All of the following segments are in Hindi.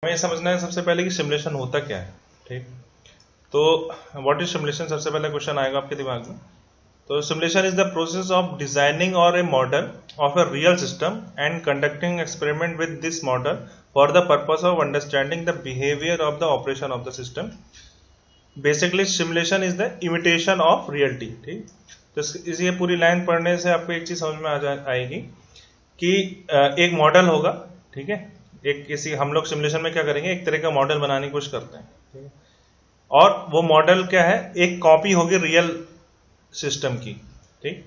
हमें समझना है सबसे पहले कि सिमुलेशन होता क्या है। ठीक, तो व्हाट इज सिमुलेशन, सबसे पहला क्वेश्चन आएगा आपके दिमाग में। तो simulation is the process of designing और a model of a real system and conducting experiment with this model for the purpose of understanding the behaviour of the operation of the system. Basically simulation is the imitation of reality. ठीक, तो इस ये पूरी लाइन पढ़ने से आपको एक चीज समझ में आएगी कि एक मॉडल होगा। ठीक है, एक किसी हम लोग सिमुलेशन में क्या करेंगे, एक तरह का मॉडल बनाने की कोशिश करते हैं। ठीक है, और वो मॉडल क्या है, एक कॉपी होगी रियल सिस्टम की। ठीक,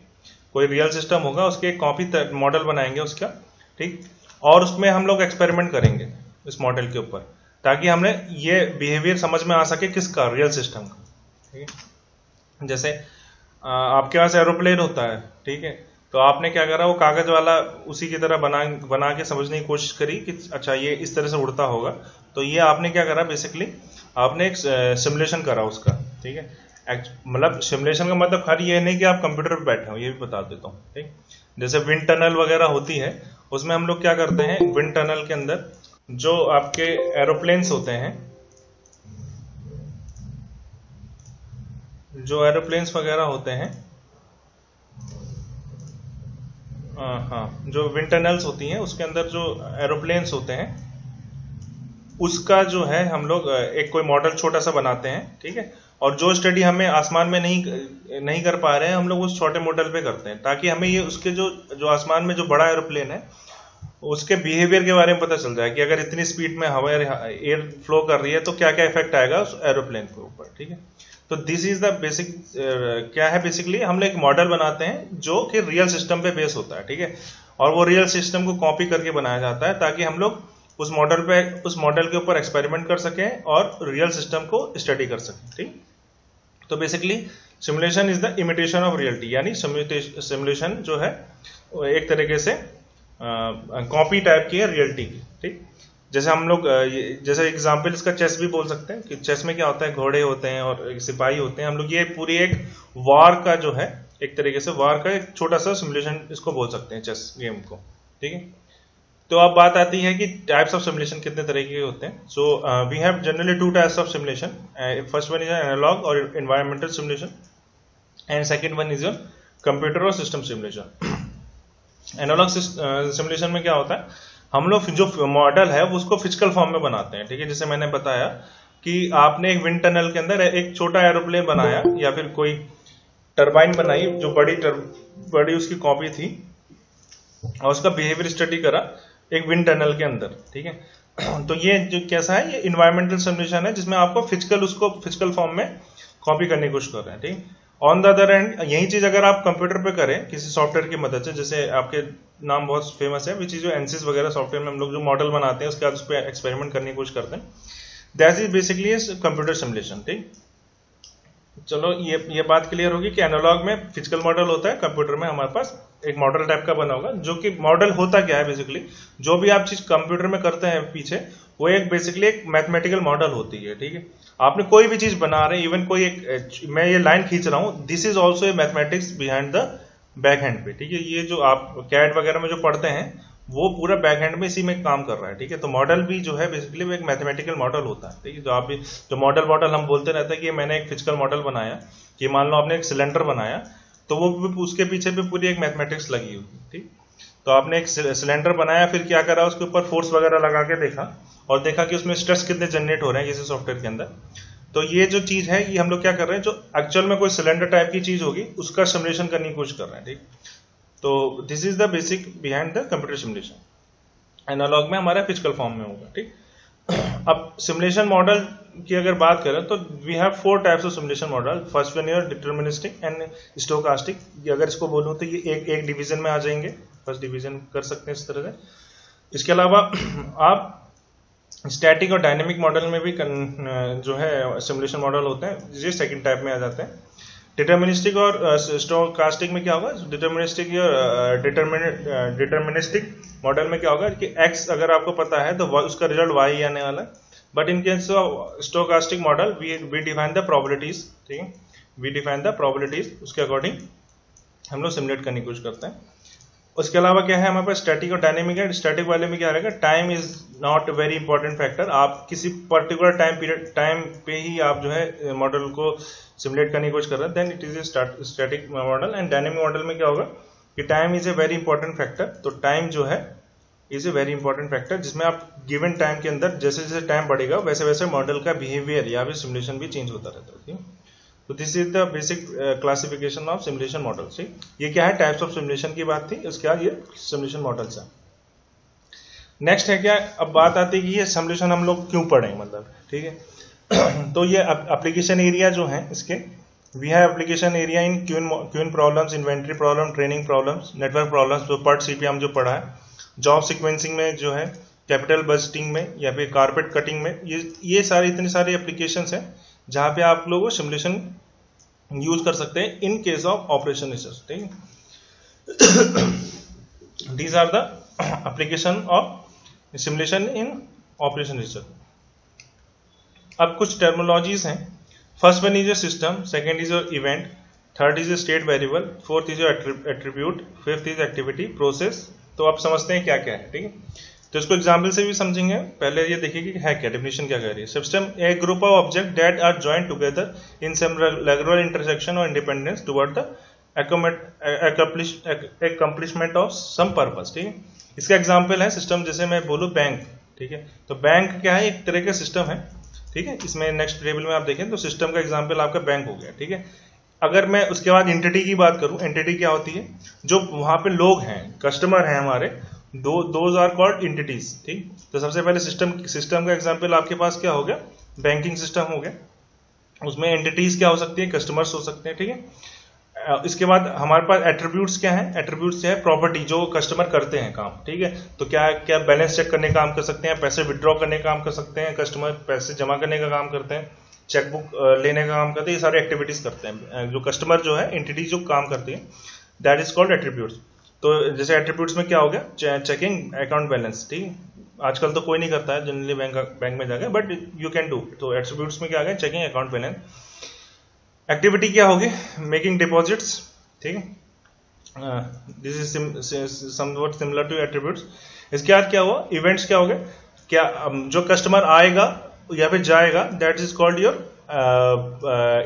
कोई रियल सिस्टम होगा, उसके एक कॉपी मॉडल बनाएंगे उसका। ठीक, और उसमें हम लोग एक्सपेरिमेंट करेंगे इस मॉडल के ऊपर, ताकि हमें ये बिहेवियर समझ में आ सके किसका, रियल सिस्टम का। ठीक है, जैसे आपके पास एरोप्लेन होता है। ठीक है, तो आपने क्या करा, वो कागज वाला उसी की तरह बना के समझने की कोशिश करी कि अच्छा ये इस तरह से उड़ता होगा। तो ये आपने क्या करा, बेसिकली आपने एक सिमुलेशन करा उसका। ठीक है, मतलब सिमुलेशन का मतलब खाली ये नहीं कि आप कंप्यूटर पे बैठे हो, ये भी बता देता हूँ। ठीक, जैसे विंड टनल वगैरह होती है, उसमें हम लोग क्या करते हैं, विंड टनल के अंदर जो आपके एरोप्लेन्स होते हैं, जो एरोप्लेन्स वगैरह होते हैं, हाँ, जो विंड टनल्स होती हैं उसके अंदर जो एरोप्लेन्स होते हैं, उसका जो है हम लोग एक कोई मॉडल छोटा सा बनाते हैं। ठीक है, और जो स्टडी हमें आसमान में नहीं कर पा रहे हैं, हम लोग उस छोटे मॉडल पे करते हैं, ताकि हमें ये उसके जो आसमान में जो बड़ा एरोप्लेन है उसके बिहेवियर के बारे में पता चल जाए कि अगर इतनी स्पीड में हवा एयर फ्लो कर रही है तो क्या क्या इफेक्ट आएगा उस एरोप्लेन के ऊपर। ठीक है, तो दिस इज द बेसिक क्या है, बेसिकली हम लोग एक मॉडल बनाते हैं जो कि रियल सिस्टम पे बेस होता है। ठीक है, और वो रियल सिस्टम को कॉपी करके बनाया जाता है, ताकि हम लोग उस मॉडल के ऊपर एक्सपेरिमेंट कर सकें और रियल सिस्टम को स्टडी कर सकें। ठीक, तो basically simulation is the imitation of reality, यानी सिमुलेशन जो है एक तरीके से कॉपी टाइप की है रियलिटी की। ठीक, जैसे हम लोग जैसे एग्जाम्पल इसका चेस भी बोल सकते हैं कि चेस में क्या होता है, घोड़े होते हैं और सिपाही होते हैं। हम लोग ये पूरी एक वार का जो है, एक तरीके से वार का एक छोटा सा सिमुलेशन इसको बोल सकते हैं, चेस गेम को। ठीक है, तो अब बात आती है कि टाइप्स ऑफ सिमुलेशन कितने तरह के होते हैं। So we have generally two types of simulation. First one is analogue और environmental simulation, and second one is your computer और सिस्टम सिमुलेशन। एनालॉग सिमुलेशन में क्या होता है, हम लोग जो मॉडल है उसको फिजिकल फॉर्म में बनाते हैं। ठीक है, जैसे मैंने बताया कि आपने एक विंड टनल के अंदर एक छोटा एरोप्लेन बनाया या फिर कोई टरबाइन बनाई जो बड़ी उसकी कॉपी थी, और उसका बिहेवियर स्टडी करा एक विंड टनल के अंदर। ठीक है, तो ये जो कैसा है, ये इन्वायरमेंटल सिमुलेशन है, जिसमें आपको उसको फिजिकल फॉर्म में कॉपी करने की कोशिश कर रहे हैं। ठीक, ऑन द अदर एंड यही चीज अगर आप कंप्यूटर पे करें किसी सॉफ्टवेयर की मदद से, जैसे आपके नाम बहुत फेमस है विच इज जो एनसिस वगैरह सॉफ्टवेयर में हम लोग जो मॉडल बनाते हैं उसके बाद उस पर एक्सपेरिमेंट करने की कोशिश करते हैं, that is basically computer simulation. ठीक, चलो ये बात क्लियर होगी कि एनालॉग में फिजिकल मॉडल होता है, कंप्यूटर में हमारे पास एक मॉडल टाइप का बना होगा। जो कि मॉडल होता क्या है, बेसिकली जो भी आप चीज कंप्यूटर में करते हैं पीछे, वो एक बेसिकली एक मैथमेटिकल मॉडल होती है। ठीक है, आपने कोई भी चीज बना रहे हैं, इवन कोई एक मैं ये लाइन खींच रहा हूं, this is also a mathematics behind the back hand पे। ठीक है, ये जो आप कैड वगैरह में जो पढ़ते हैं वो पूरा बैक हैंड में इसी में काम कर रहा है। ठीक है, तो मॉडल भी जो है बेसिकली वो एक मैथमेटिकल मॉडल होता है। ठीक है, जो आप भी जो मॉडल हम बोलते रहते हैं कि मैंने एक फिजिकल मॉडल बनाया, कि मान लो आपने एक सिलेंडर बनाया, तो वो उसके पीछे भी पूरी एक मैथमेटिक्स लगी होगी। ठीक, तो आपने एक सिलेंडर बनाया, फिर क्या करा, उसके ऊपर फोर्स वगैरह लगा के देखा और देखा कि उसमें स्ट्रेस कितने जनरेट हो रहे हैं किसी सॉफ्टवेयर के अंदर। तो ये जो चीज है, ये हम लोग क्या कर रहे हैं, जो एक्चुअल में कोई सिलेंडर टाइप की चीज होगी उसका सिमुलेशन करने की कोशिश कर रहे हैं। ठीक, तो this is the basic behind the computer simulation. Analog में हमारा फिजिकल फॉर्म में होगा। ठीक, अब सिमुलेशन मॉडल की अगर बात करें तो we have 4 types of simulation model. First one is deterministic and stochastic. अगर इसको बोलूं तो ये एक डिवीजन में आ जाएंगे, फर्स्ट डिवीजन कर सकते हैं इस तरह से। इसके अलावा आप स्टैटिक और डायनेमिक मॉडल में भी जो है सिमुलेशन मॉडल होते हैं, ये सेकंड टाइप में आ जाते हैं। डिटरमिनिस्टिक और स्टोकास्टिक में क्या होगा, डिटरमिनिस्टिक या डिटरमिनिस्टिक मॉडल में क्या होगा कि x अगर आपको पता है तो उसका रिजल्ट y आने वाला है। But in case of stochastic model we define the probabilities. ठीक है, वी डिफाइन द प्रोबेबिलिटीज, उसके अकॉर्डिंग हम लोग सिमुलेट करने की कोशिश करते हैं। उसके अलावा क्या है हमारे पास स्टैटिक और डायनेमिक है। स्टैटिक वाले में क्या रहेगा, time is not very important factor. आप किसी पर्टिकुलर टाइम पे ही आप जो है मॉडल को सिमुलेट करने की कोशिश कर रहे हैं, then it is a static model. And dynamic model में क्या होगा कि time is a very important factor. तो टाइम जो है is a very important factor, जिसमें आप गिवन टाइम के अंदर जैसे जैसे टाइम बढ़ेगा वैसे वैसे मॉडल का बिहेवियर या फिर सिमुलेशन भी चेंज होता रहता है। तो this is the basic classification of simulation models. ये क्या है, टाइप्स ऑफ सिमुलेशन की बात थी, उसके बाद ये सिमुलेशन मॉडल्स है। नेक्स्ट है क्या, अब बात आती है कि ये सिमुलेशन हम लोग क्यों पढ़ें, मतलब ठीक है। तो ये एप्लीकेशन एरिया जो है इसके, we have application area in queue problems, inventory problem, training problems, network problems, तो पार्ट सी पे हम जो पढ़ा है, जॉब सीक्वेंसिंग में जो है, कैपिटल बजटिंग में या फिर कारपेट कटिंग में, ये सारे इतने सारे एप्लीकेशंस हैं जहां पे आप लोग सिमुलेशन यूज कर सकते हैं in case of operation research. ठीक है, these are the application of simulation in operation research. अब कुछ टर्मिनोलॉजीज हैं। First one is your system, second is your event, third is your state variable, fourth is your attribute, fifth is activity, process. तो आप समझते हैं क्या क्या है। ठीक है, तो इसको एग्जाम्पल से भी समझेंगे। पहले ये देखिए कि है क्या, डेफिनेशन क्या कह रही है। System a group of object that are joined together in some regular intersection और independence toward the accomplishment of some purpose. ठीक है, इसका एग्जाम्पल है सिस्टम, जैसे मैं बोलूँ बैंक। ठीक है, तो बैंक क्या है, एक तरह का सिस्टम है। ठीक है, इसमें नेक्स्ट टेबल में आप देखें तो सिस्टम का एग्जाम्पल आपका बैंक हो गया। ठीक है, अगर मैं उसके बाद एंटिटी की बात करूं, एंटिटी क्या होती है, जो वहां पे लोग हैं, कस्टमर हैं हमारे, दोज आर कॉल्ड एंटिटीज। ठीक, तो सबसे पहले सिस्टम का एग्जांपल आपके पास क्या हो गया, बैंकिंग सिस्टम हो गया। उसमें एंटिटीज क्या हो सकती है, कस्टमर्स हो सकते हैं। ठीक है, इसके बाद हमारे पास एट्रीब्यूट्स क्या है, एट्रीब्यूट्स क्या है, प्रॉपर्टी जो कस्टमर करते हैं काम। ठीक है, तो क्या क्या बैलेंस चेक करने का काम कर सकते हैं, पैसे विड्रॉ करने का काम कर सकते हैं, कस्टमर पैसे जमा करने का काम करते हैं, चेकबुक लेने का काम करते हैं, ये सारे एक्टिविटीज करते हैं जो कस्टमर जो है, एंटिटी जो काम करती है, दैट इज कॉल्ड एट्रीब्यूट्स। तो जैसे एट्रीब्यूट्स में क्या हो गया, चेकिंग अकाउंट बैलेंस। ठीक, आजकल तो कोई नहीं करता है जनरली बैंक में जाकर, बट यू कैन डू। तो एट्रीब्यूट्स में क्या आ गया, चेकिंग अकाउंट बैलेंस। एक्टिविटी क्या होगी, मेकिंग डिपॉजिट्स। ठीक है, this is something similar to attributes. इसके बाद क्या हुआ, इवेंट्स क्या हो गए, क्या जो कस्टमर आएगा या फिर जाएगा, that is called your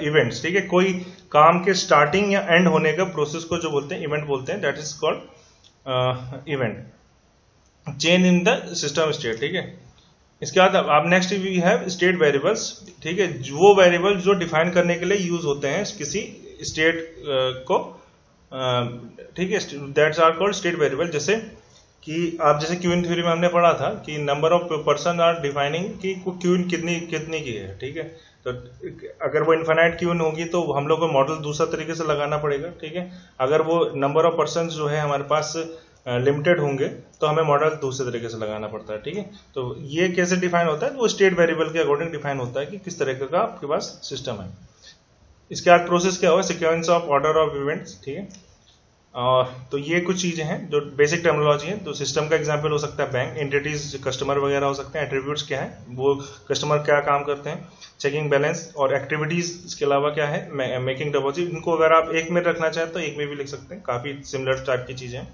events. ठीक है, कोई काम के स्टार्टिंग या एंड होने का प्रोसेस को जो बोलते हैं इवेंट बोलते हैं, that is called event. Change in the system state. ठीक है, इसके बाद अब next we have state variables. ठीक है, वो वेरिएबल जो डिफाइन करने के लिए यूज होते हैं किसी स्टेट को। ठीक है, that's are called state variable. जैसे कि आप जैसे क्यूइन थ्योरी में हमने पढ़ा था कि number of person are defining कि क्यूइन कितनी की है। ठीक है, तो अगर वो इन्फिनाइट क्यूइन होगी तो हम लोग को मॉडल दूसरा तरीके से लगाना पड़ेगा। ठीक है, अगर वो नंबर ऑफ पर्सन जो है हमारे पास लिमिटेड होंगे तो हमें मॉडल दूसरे तरीके से लगाना पड़ता है। ठीक है, तो ये कैसे डिफाइन होता है, वो स्टेट वेरिएबल के अकॉर्डिंग डिफाइन होता है कि किस तरह का आपके पास सिस्टम है। इसके बाद प्रोसेस क्या होगा, sequence of order of events. ठीक है, और तो ये कुछ चीजें हैं जो बेसिक टर्मिनोलॉजी है। तो सिस्टम का एग्जांपल हो सकता है बैंक, एंटिटीज कस्टमर वगैरह हो सकते हैं, एट्रीब्यूट्स क्या है, वो कस्टमर क्या काम करते हैं, चेकिंग बैलेंस, और एक्टिविटीज इसके अलावा क्या है, मेकिंग डिपॉजिट। इनको अगर आप एक में रखना चाहें तो एक में भी लिख सकते हैं, काफी सिमिलर टाइप की चीजें हैं।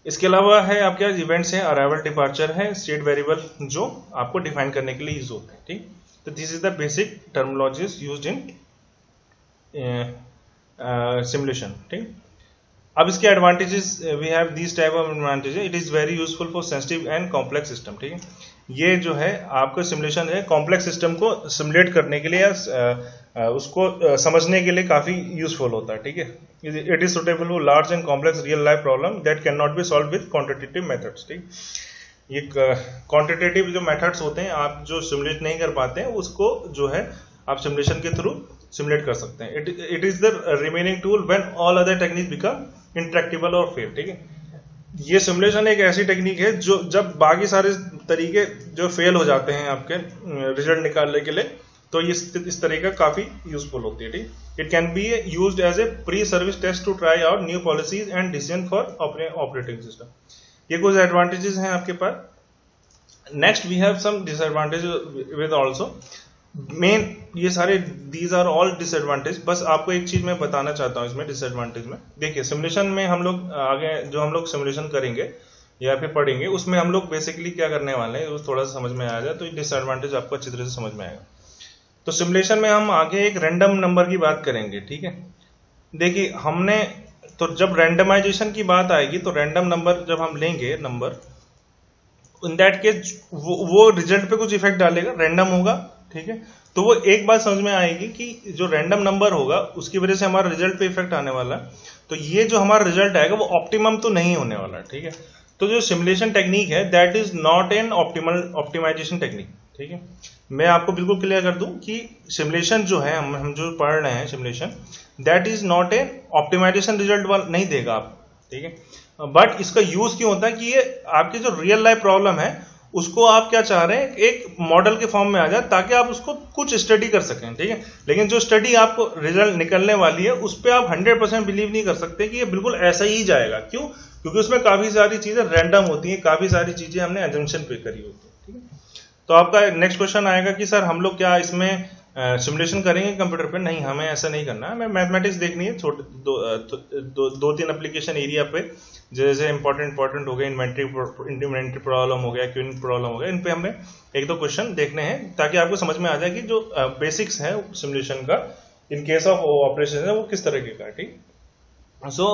इसके अलावा है आपके इवेंट्स है, अराइवल डिपार्चर है, स्टेट वेरिएबल जो आपको डिफाइन करने के लिए यूज होते हैं। ठीक, तो this is the basic terminologies used in simulation. ठीक, अब इसके advantages, we have this type of advantages. It is very useful for sensitive and complex system. ठीक है, ये जो है आपका सिमुलेशन है, कॉम्प्लेक्स सिस्टम को सिमुलेट करने के लिए या उसको समझने के लिए काफी यूजफुल होता है। ठीक है, it is suitable for large and complex real life problem that can not be solve with quantitative methods. ठीक, ये क्वांटिटेटिव जो मेथड्स होते हैं आप जो सिमुलेट नहीं कर पाते हैं, उसको जो है आप सिमुलेशन के थ्रू सिमुलेट कर सकते हैं। It is the remaining tool when all other technique become intractable और फेल। ठीक है, ये सिमुलेशन एक ऐसी टेक्निक है जो जब बाकी सारे तरीके जो फेल हो जाते हैं आपके रिजल्ट निकालने के लिए, तो इस तरीका काफी यूजफुल होती है। ठीक, it can be used as a pre service test to try out new policies and decision for operating system. ये कुछ एडवांटेजेस हैं आपके पास। Next we have some disadvantages with also. Main ये सारे दीज आर ऑल डिसएडवांटेज। बस आपको एक चीज मैं बताना चाहता हूँ इसमें डिसएडवांटेज में। देखिए सिमुलेशन में हम लोग आगे जो हम लोग सिमुलेशन करेंगे या फिर पढ़ेंगे उसमें हम लोग बेसिकली क्या करने वाले हैं वो थोड़ा सा समझ में आ जाए तो डिसएडवांटेज आपको अच्छी तरह से समझ में आएगा। तो सिमुलेशन में हम आगे एक रैंडम नंबर की बात करेंगे, ठीक है। देखिए हमने तो जब रैंडमाइजेशन की बात आएगी तो रैंडम नंबर जब हम लेंगे नंबर, इन दैट केस वो रिजल्ट पे कुछ इफेक्ट डालेगा, रैंडम होगा, ठीक है। तो वो एक बात समझ में आएगी कि जो रैंडम नंबर होगा उसकी वजह से हमारा रिजल्ट पे इफेक्ट आने वाला है, तो ये जो हमारा रिजल्ट आएगा वो ऑप्टिमम तो नहीं होने वाला, ठीक है। तो जो सिमुलेशन टेक्निक है that is not an optimization technique, ठीक है। मैं आपको बिल्कुल क्लियर कर दूं कि सिमुलेशन जो है हम जो पढ़ रहे हैं simulation, that is not a optimization result वाला नहीं देगा आप, ठीक है। बट इसका यूज क्यों होता है कि ये आपकी जो रियल लाइफ प्रॉब्लम है उसको आप क्या चाह रहे हैं एक मॉडल के फॉर्म में आ जाए ताकि आप उसको कुछ स्टडी कर सकें, ठीक है। लेकिन जो स्टडी आपको रिजल्ट निकलने वाली है उस पर आप 100% बिलीव नहीं कर सकते कि ये बिल्कुल ऐसा ही जाएगा। क्यों? क्योंकि उसमें काफी सारी चीजें रैंडम होती हैं, काफी सारी चीजें हमने एजम्पशन पे करी होती है, ठीक है। तो आपका नेक्स्ट क्वेश्चन आएगा कि सर हम लोग क्या इसमें सिमुलेशन करेंगे कंप्यूटर पे? नहीं, हमें ऐसा नहीं करना है, हमें मैथमेटिक्स देखनी है छोटे दो तीन एप्लीकेशन एरिया पे, जैसे इंपॉर्टेंट हो गए, इन्वेंट्री प्रॉब्लम हो गया, क्यूइंग प्रॉब्लम हो गया, इन पे हमें एक दो क्वेश्चन देखने हैं ताकि आपको समझ में आ जाए कि जो बेसिक्स है सिमुलेशन का इन केस ऑफ ऑपरेशन है वो किस तरह का, ठीक। सो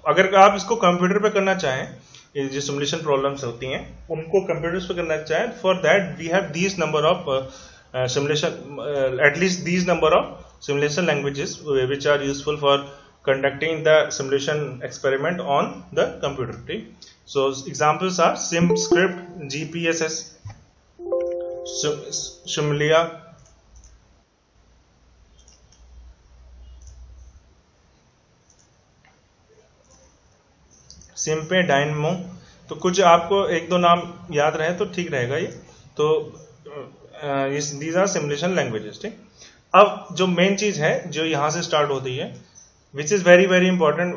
अगर आप इसको कंप्यूटर पे करना चाहें, ये जो सिमुलेशन प्रॉब्लम्स होती हैं उनको कंप्यूटर्स पे करना चाहें, for that we have these number of simulation at least these number of simulation languages which are useful for conducting the simulation experiment on the computer, ठीक। So examples are SimScript, GPSS, Simulia, SimPay, Dynamo। तो कुछ आपको एक दो नाम याद रहे तो ठीक रहेगा ये। तो दीज आर सिमुलेशन लैंग्वेजेस, ठीक। अब जो मेन चीज है जो यहां से स्टार्ट होती है which is very very important,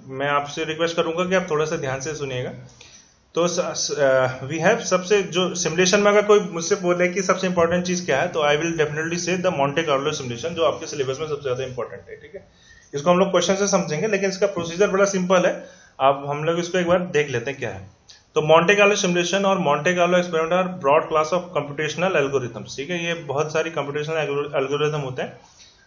मैं आपसे रिक्वेस्ट करूंगा कि आप थोड़ा सा ध्यान से सुनिएगा। तो वी हैव सबसे जो सिमुलेशन में अगर कोई मुझसे बोले कि सबसे इंपॉर्टेंट चीज क्या है तो आई विल डेफिनेटली से द मॉन्टे कार्लो सिमुलेशन, जो आपके सिलेबस में सबसे ज्यादा इंपॉर्टेंट है, ठीक है। इसको हम लोग क्वेश्चन से समझेंगे लेकिन इसका प्रोसीजर बड़ा सिंपल है, आप हम लोग इसको एक बार देख लेते हैं क्या है। तो मॉन्टे कार्लो सिमुलेशन और Monte Carlo experiment are broad class of computational algorithms, ठीक है। ये बहुत सारी कंप्यूटेशनल एल्गोरिथम होते हैं,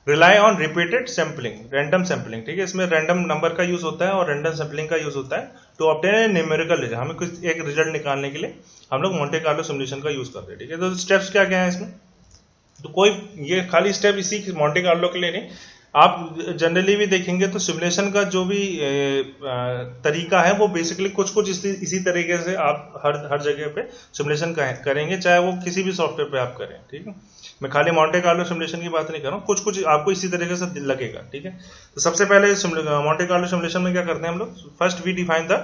rely on repeated sampling, random sampling, ठीक है। इसमें रैंडम नंबर का यूज होता है और रैंडम सैम्पलिंग का यूज होता है टू ऑब्टेन न्यूमेरिकल रिजल्ट। हमें कुछ एक रिजल्ट निकालने के लिए हम लोग मॉन्टे कार्लो सिमुलेशन का यूज करते हैं, ठीक है। तो स्टेप्स क्या क्या है इसमें? तो कोई ये खाली स्टेप इसी मॉन्टे कार्लो के लिए नहीं, आप जनरली भी देखेंगे तो सिमुलेशन का जो भी तरीका है वो बेसिकली कुछ इसी तरीके से आप हर जगह पे सिमुलेशन करेंगे, चाहे वो किसी भी सॉफ्टवेयर पे आप करें, ठीक है। मैं खाली मॉन्टे कार्लो सिमुलेशन की बात नहीं कर रहा हूँ, कुछ आपको इसी तरीके से लगेगा, ठीक है। तो सबसे पहले मॉन्टे कार्लो सिमुलेशन में क्या करते हैं हम लोग, फर्स्ट वी डिफाइन द,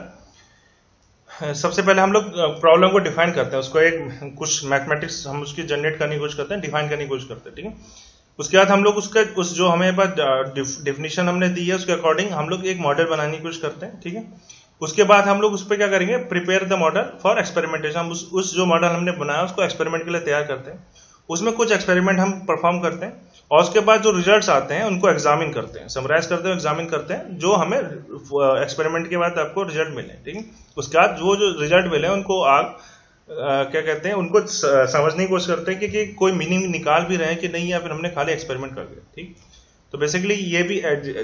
सबसे पहले हम लोग प्रॉब्लम को डिफाइन करते हैं, उसको एक कुछ मैथमेटिक्स हम उसकी जनरेट करने की कोशिश करते हैं, डिफाइन करने की कोशिश करते हैं, ठीक है। उसके बाद हम लोग उस जो हमें पास डेफिनेशन हमने दी है उसके अकॉर्डिंग हम लोग एक मॉडल बनाने की कोशिश करते हैं, ठीक है। उसके बाद हम लोग उस पर क्या करेंगे, prepare the model for experimentation. हम उस जो मॉडल हमने बनाया उसको एक्सपेरिमेंट के लिए तैयार करते हैं, उसमें कुछ एक्सपेरिमेंट हम परफॉर्म करते हैं और उसके बाद जो रिजल्ट्स आते हैं उनको एग्जामिन करते हैं, समराइज करते हैं, एग्जामिन करते हैं जो हमें एक्सपेरिमेंट के बाद आपको रिजल्ट मिले, ठीक है। उसके बाद जो रिजल्ट मिले उनको आप क्या कहते हैं, उनको समझने की कोशिश करते हैं कि कोई मीनिंग निकाल भी रहे हैं कि नहीं, या फिर हमने खाली एक्सपेरिमेंट कर दिया, ठीक। तो बेसिकली ये भी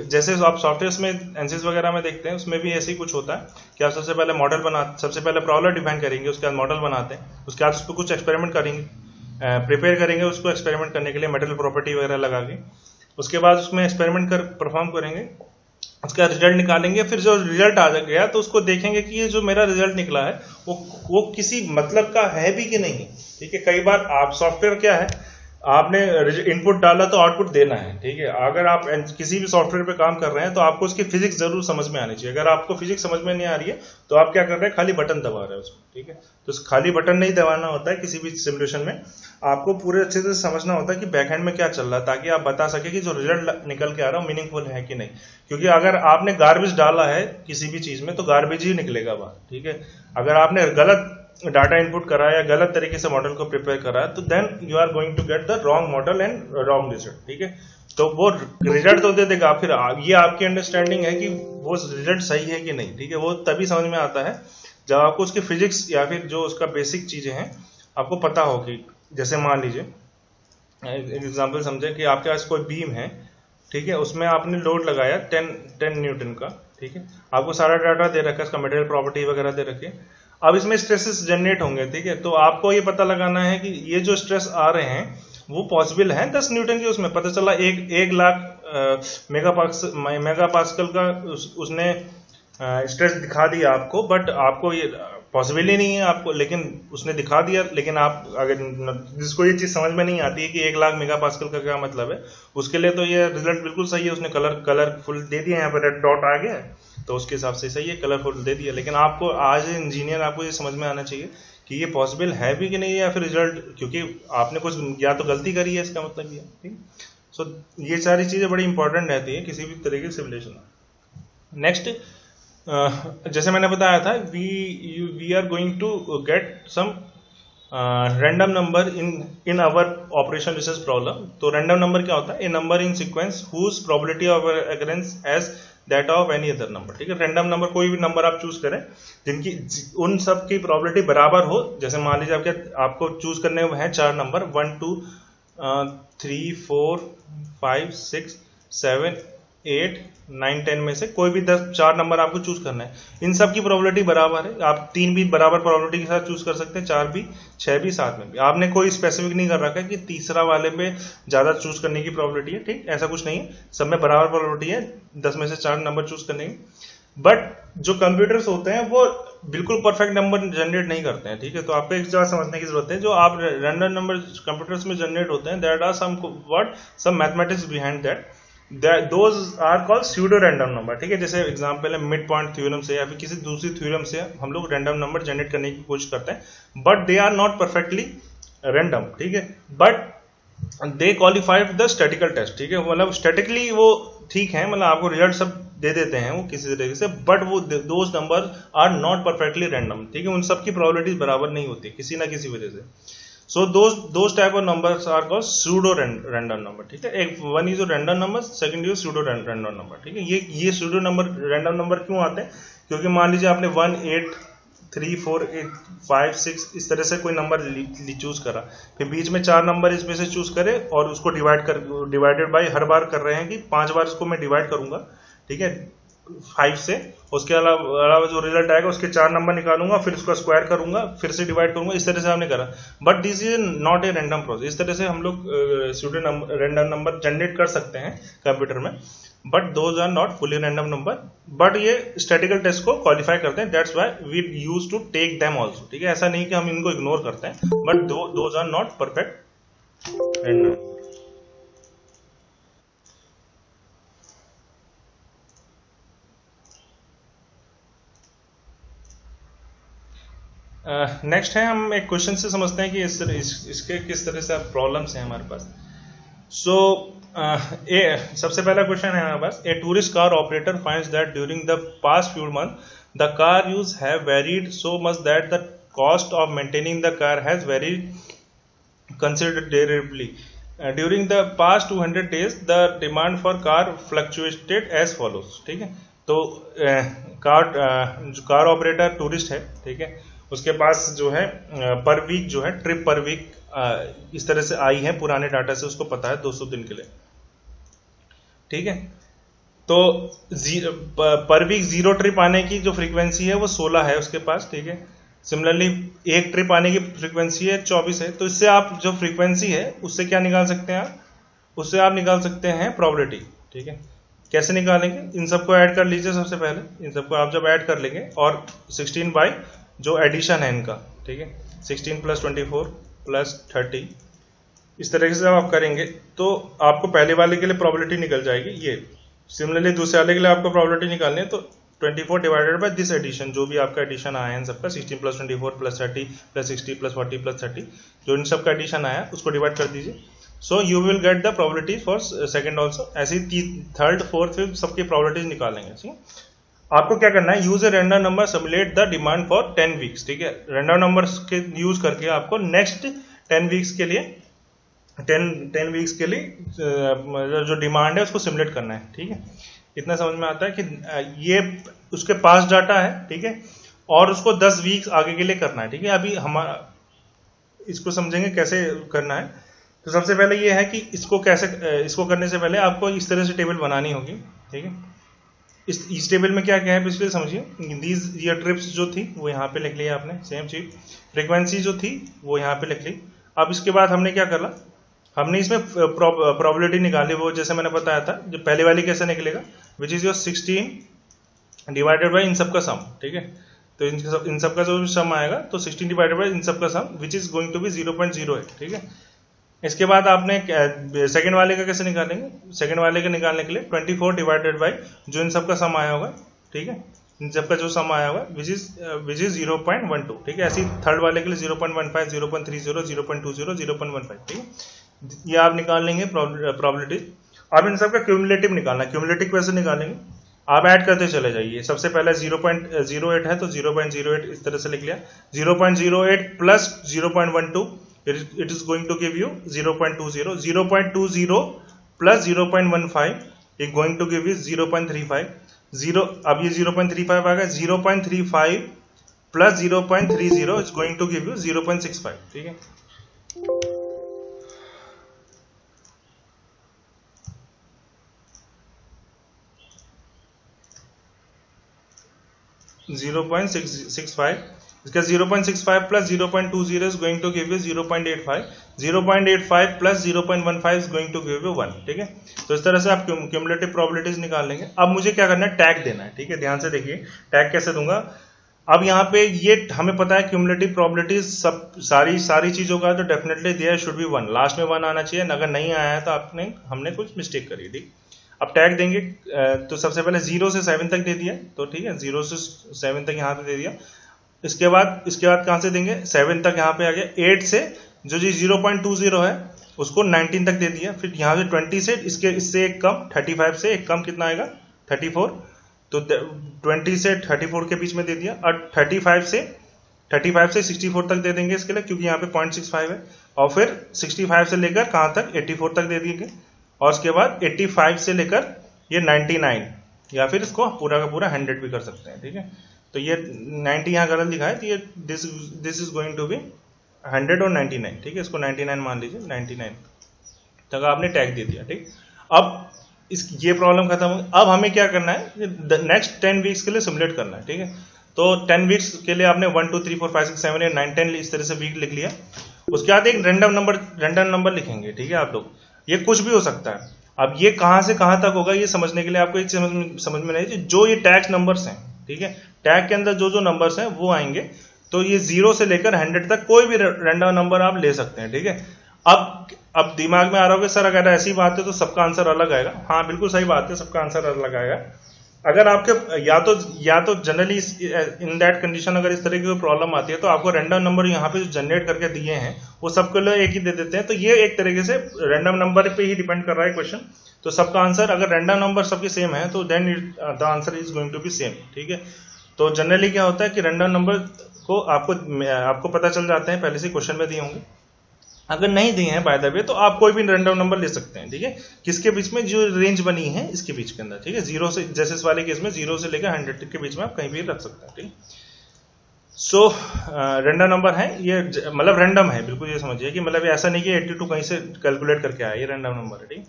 जैसे आप सॉफ्टवेयर में एनसीएस वगैरह में देखते हैं उसमें भी ऐसे ही कुछ होता है कि आप सबसे पहले प्रॉब्लम डिफाइन करेंगे, उसके बाद मॉडल बनाते हैं, उसके बाद उस पर कुछ एक्सपेरिमेंट करेंगे, प्रिपेयर करेंगे उसको एक्सपेरिमेंट करने के लिए मेटल प्रॉपर्टी वगैरह लगा के, उसके बाद उसमें एक्सपेरिमेंट परफॉर्म करेंगे, उसका रिजल्ट निकालेंगे। फिर जो रिजल्ट आ गया तो उसको देखेंगे कि ये जो मेरा रिजल्ट निकला है वो किसी मतलब का है भी कि नहीं, ठीक है। कई बार आप सॉफ्टवेयर क्या है, आपने इनपुट डाला तो आउटपुट देना है, ठीक है। अगर आप किसी भी सॉफ्टवेयर पे काम कर रहे हैं तो आपको उसकी फिजिक्स जरूर समझ में आनी चाहिए। अगर आपको फिजिक्स समझ में नहीं आ रही है तो आप क्या कर रहे हैं, खाली बटन दबा रहे हैं उसमें, ठीक है। तो खाली बटन नहीं दबाना होता है किसी भी सिमुलेशन में, आपको पूरे अच्छे से समझना होता है कि बैकएंड में क्या चल रहा है ताकि आप बता सके कि जो रिजल्ट निकल के आ रहा है मीनिंगफुल है कि नहीं। क्योंकि अगर आपने गार्बेज डाला है किसी भी चीज में तो गार्बेज ही निकलेगा बाहर, ठीक है। अगर आपने गलत डाटा इनपुट करा या गलत तरीके से मॉडल को प्रिपेयर करा, तो then you are going to get the wrong model and wrong result, ठीक है। तो वो रिजल्ट तो दे देगा, फिर ये आपकी अंडरस्टैंडिंग है कि वो रिजल्ट सही है कि नहीं, ठीक है, वो तभी समझ में आता है जब आपको उसकी फिजिक्स या फिर जो उसका बेसिक चीजें हैं आपको पता हो। कि जैसे मान लीजिए एक एग्जांपल समझे कि आपके पास कोई बीम है, ठीक है, उसमें आपने लोड लगाया 10 न्यूटन का, ठीक है, आपको सारा डाटा दे रखा है, इसका मटेरियल प्रॉपर्टी वगैरह दे रखी है। अब इसमें स्ट्रेसेस जनरेट होंगे, ठीक है, तो आपको ये पता लगाना है कि ये जो स्ट्रेस आ रहे हैं वो पॉसिबल है 10 न्यूटन की। उसमें पता चला 1 लाख मेगा पास्कल का उसने स्ट्रेस दिखा दिया आपको, बट आपको ये पॉसिबल ही नहीं है आपको, लेकिन उसने दिखा दिया। लेकिन आप अगर जिसको ये चीज समझ में नहीं आती है कि 1 लाख मेगा पास्कल का क्या मतलब है, उसके लिए तो ये रिजल्ट बिल्कुल सही है, उसने कलरफुल दे दिया, यहाँ पे रेड डॉट आ गया तो उसके हिसाब से सही है, कलरफुल दे दिया। लेकिन आपको आज इंजीनियर आपको ये समझ में आना चाहिए कि ये पॉसिबल है भी कि नहीं है, या फिर रिजल्ट क्योंकि आपने कुछ या तो गलती करी है, इसका मतलब ये, ठीक। सो ये सारी चीजें बड़ी इंपॉर्टेंट रहती है किसी भी तरीके की सिमुलेशन में। नेक्स्ट, जैसे मैंने बताया था, we are going to get some random number in our operation research problem. तो रैंडम नंबर क्या होता है? A number in sequence whose probability of occurrence as that of any other number, ठीक है। रैंडम नंबर, कोई भी नंबर आप चूज करें जिनकी उन सब की प्रोबेबिलिटी बराबर हो। जैसे मान लीजिए आपको चूज करने हैं 4 नंबर 1 2 3 4 5 6 7 8 9 10 में से कोई भी 4 नंबर आपको चूज करना है। इन सब की प्रोबेबिलिटी बराबर है, आप 3 भी बराबर प्रोबेबिलिटी के साथ चूज कर सकते हैं, 4 भी 6 भी 7 में भी। आपने कोई स्पेसिफिक नहीं कर रखा है कि तीसरा वाले पे ज्यादा चूज करने की प्रोबेबिलिटी है, ठीक, ऐसा कुछ नहीं है, सब में बराबर प्रोबेबिलिटी है 10 में से 4 नंबर चूज करने की। बट जो कंप्यूटर्स होते हैं वो बिल्कुल परफेक्ट नंबर जनरेट नहीं करते हैं, ठीक है। तो आपको एक बात समझने की जरूरत है, जो आप रैंडम नंबर कंप्यूटर्स में जनरेट होते हैं, that are some mathematics behind that, those are called pseudo random number, ठीक है। जैसे एग्जांपल है मिड पॉइंट थ्योरम से या फिर किसी दूसरी थ्योरम से हम लोग रैंडम नंबर जनरेट करने की कोशिश करते हैं, but they are not perfectly random, ठीक है, but they qualify the statical test, ठीक है। मतलब स्टैटिकली वो ठीक है, मतलब आपको रिजल्ट सब दे देते हैं वो किसी तरीके से, बट वो those number are not perfectly random, ठीक है। उन सब की प्रोबेबिलिटीज बराबर नहीं होती किसी ना किसी वजह से। So those type of numbers are called pseudo random number, ठीक है। एक one is random number, second is pseudo random number, ठीक है। ये pseudo number random number क्यों आते हैं? क्योंकि मान लीजिए आपने 1 8 3 4 8 5 6 इस तरह से कोई नंबर चूज करा, फिर बीच में 4 नंबर इसमें से चूज करे और उसको डिवाइडेड बाय हर बार कर रहे हैं कि 5 बार इसको मैं डिवाइड करूंगा, ठीक है, 5 से। उसके अलावा जो रिजल्ट आएगा उसके 4 नंबर निकालूंगा, फिर उसका स्क्वायर करूंगा, फिर से डिवाइड करूंगा, इस तरह से हमने करा। But this is not a random process. इस तरह से हम लोग रैंडम नंबर जनरेट कर सकते हैं कंप्यूटर में, but those are not fully random number, but ये स्टैटिकल टेस्ट को क्वालिफाई करते हैं, that's why we use to take them also, ठीक है। ऐसा नहीं कि हम इनको इग्नोर करते हैं, but those are not perfect random. Next है, हम एक क्वेश्चन से समझते हैं कि इसके किस तरह से प्रॉब्लम्स हैं हमारे पास। सो सबसे पहला क्वेश्चन है हमारे पास, a tourist car operator finds that during the past few month the car use have varied so much that the cost of maintaining the car has varied considerably. During the past 200 days the demand for car fluctuated as follows, ठीक है। तो जो कार ऑपरेटर टूरिस्ट है, ठीक है, उसके पास जो है पर वीक जो है ट्रिप पर वीक इस तरह से आई है, पुराने डाटा से उसको पता है 200 दिन के लिए, ठीक है। तो पर वीक 0 ट्रिप आने की जो फ्रीक्वेंसी है वो 16 है उसके पास, ठीक है। सिमिलरली एक ट्रिप आने की फ्रीक्वेंसी है 24 है। तो इससे आप जो फ्रीक्वेंसी है उससे क्या निकाल सकते हैं उससे आप निकाल सकते हैं प्रोबेबिलिटी, ठीक है। कैसे निकालेंगे? इन सबको ऐड कर लीजिए सबसे पहले। इन सबको आप जब ऐड कर लेंगे और 16 बाई जो एडिशन है इनका, ठीक है, 16 + 24 + 30 इस तरीके से जब आप करेंगे तो आपको पहले वाले के लिए प्रोबेबिलिटी निकल जाएगी ये। सिमिलरली दूसरे वाले के लिए आपको प्रोबेबिलिटी निकालनी है, तो 24 डिवाइडेड बाय दिस एडिशन, जो भी आपका एडिशन आया है इन सबका, 16 + 24 + 30 + 60 + 40 + 30, जो इन सबका एडिशन आया उसको डिवाइड कर दीजिए। So you will get the probability for second also. ऐसे ही थर्ड, फोर्थ, फिफ्थ सबकी प्रोबेबिलिटीज निकालेंगे, ठीक है। आपको क्या करना है, use a random number simulate the demand for 10 weeks, ठीक है। रैंडम नंबर्स के यूज करके आपको नेक्स्ट 10 वीक्स के लिए 10 वीक्स के लिए जो डिमांड है उसको सिमुलेट करना है, ठीक है। इतना समझ में आता है कि ये उसके पास डाटा है, ठीक है, और उसको 10 वीक्स आगे के लिए करना है, ठीक है। अभी हम इसको समझेंगे कैसे करना है। तो सबसे पहले ये है कि इसको करने से पहले आपको इस तरह से टेबल बनानी होगी, ठीक है। इस टेबल में क्या क्या है पिछले समझिए। दीज ईयर ट्रिप्स जो थी वो यहाँ पे लिख लिया आपने, सेम चीज। फ्रीक्वेंसी जो थी वो यहाँ पे लिख ली। अब इसके बाद हमने क्या करा, हमने इसमें प्रोबेबिलिटी निकाली, वो जैसे मैंने बताया था। जो पहले वाली कैसे निकलेगा, which is your 16 divided by इन सब का सम, ठीक है। तो इन सब का जो सम आएगा तो 16 डिवाइडेड बाई इन सब का sum which is going to be 0.08, ठीक है। इसके बाद आपने सेकंड वाले का कैसे निकालेंगे, सेकंड वाले का निकालने के लिए 24 डिवाइडेड बाई जो इन सब का सम आया होगा, ठीक है, इन सब का जो सम आया होगा विच इज 0.12, ठीक है। ऐसे थर्ड वाले के लिए 0.15, 0.30, 0.20, 0.15, ठीक है। ये आप निकाल लेंगे प्रोबेबिलिटी। अब इन सब का क्यूमुलेटिव निकालना है। क्यूमुलेटिव कैसे निकालेंगे, आप ऐड करते चले जाइए। सबसे पहले 0.08 है तो 0.08 इस तरह से लिख लिया। 0.08 plus 0.12 it is going to give you 0.20, 0.20 plus 0.15 is going to give you 0.35, अब ये 0.35 आ गया, 0.35 plus 0.30 is going to give you 0.65, ठीक है। 0.65, इसका 0.65 plus 0.20 is going to give you 0.85, 0.85 plus 0.15 is going to give you 1, ठीक है। तो इस तरह से आप क्यूमुलेटिव प्रोबेबिलिटीज निकाल लेंगे। अब मुझे क्या करना है, टैग देना है, ठीक है। ध्यान से देखिए टैग कैसे दूंगा। अब यहाँ पे ये हमें पता है क्यूमुलेटिव प्रोबेबिलिटीज सब सारी चीजों का, तो definitely there should be 1, last में 1 आना चाहिए। अगर नहीं आया है तो हमने कुछ मिस्टेक करी, ठीक। अब टैग देंगे तो सबसे पहले 0 से 7 तक दे दिया, तो ठीक है, 0 से 7 तक यहाँ पे दे दिया। इसके बाद कहां से देंगे, 7 तक यहाँ पे आ गया। 8 से जो जी 0.20 है उसको 19 तक दे दिया। फिर यहाँ से 20 से इससे एक कम, 35 से एक कम कितना आएगा, 34, तो 20 से 34 के बीच में दे दिया। और 35 से 64 तक दे देंगे इसके लिए, क्योंकि यहाँ पे 0.65 है। और फिर 65 से लेकर कहां तक, 84 तक दे देंगे। और उसके बाद 85 से लेकर ये 99, या फिर इसको पूरा का पूरा 100 भी कर सकते हैं, ठीक है। तो ये 90 यहाँ गलत लिखा है, तो ये this is going to be 100 और 99, ठीक है। इसको 99 मान लीजिए, 99 तक आपने टैग दे दिया, ठीक। अब ये प्रॉब्लम खत्म हो। अब हमें क्या करना है, नेक्स्ट 10 वीक्स के लिए सिमुलेट करना है, ठीक है। तो 10 वीक्स के लिए आपने 1 2 3 4 5 6 7 8 9 10 इस तरह से वीक लिख लिया। उसके बाद एक रैंडम नंबर लिखेंगे, ठीक है। आप लोग, ये कुछ भी हो सकता है। अब ये कहां से कहां तक होगा, ये समझने के लिए आपको एक समझ में नहीं, जो ये टैग नंबर्स हैं, ठीक है, टैग के अंदर जो नंबर्स हैं वो आएंगे। तो ये 0 से लेकर 100 तक कोई भी रैंडम नंबर आप ले सकते हैं, ठीक है। अब दिमाग में आ रहा होगा सर अगर ऐसी बात है तो सबका आंसर अलग आएगा। हाँ बिल्कुल सही बात है, सबका आंसर अलग आएगा। अगर आपके या तो जनरली इन दैट कंडीशन अगर इस तरह की कोई प्रॉब्लम आती है तो आपको रैंडम नंबर यहाँ पे जो जनरेट करके दिए हैं वो सबके लिए एक ही दे देते हैं। तो ये एक तरीके से रैंडम नंबर पे ही डिपेंड कर रहा है क्वेश्चन। तो सबका आंसर अगर रैंडम नंबर सबके सेम है तो then the answer is going to be same, ठीक है। तो जनरली क्या होता है कि रैंडम नंबर को आपको पता चल जाते हैं पहले से क्वेश्चन में दिए होंगे। अगर नहीं दिए हैं बाय द वे तो आप कोई भी रैंडम नंबर ले सकते हैं, ठीक है। किसके बीच में, जो रेंज बनी है इसके बीच के अंदर, ठीक है। 0 से, जैसे इस वाले केस में 0 से लेकर 100 के बीच में आप कहीं भी रख सकते हैं, ठीक। सो रैंडम नंबर है ये, मतलब रैंडम है, बिल्कुल ये समझिए कि मतलब ऐसा नहीं कि 82 कहीं से कैलकुलेट करके आया, ये रैंडम नंबर है, ठीक।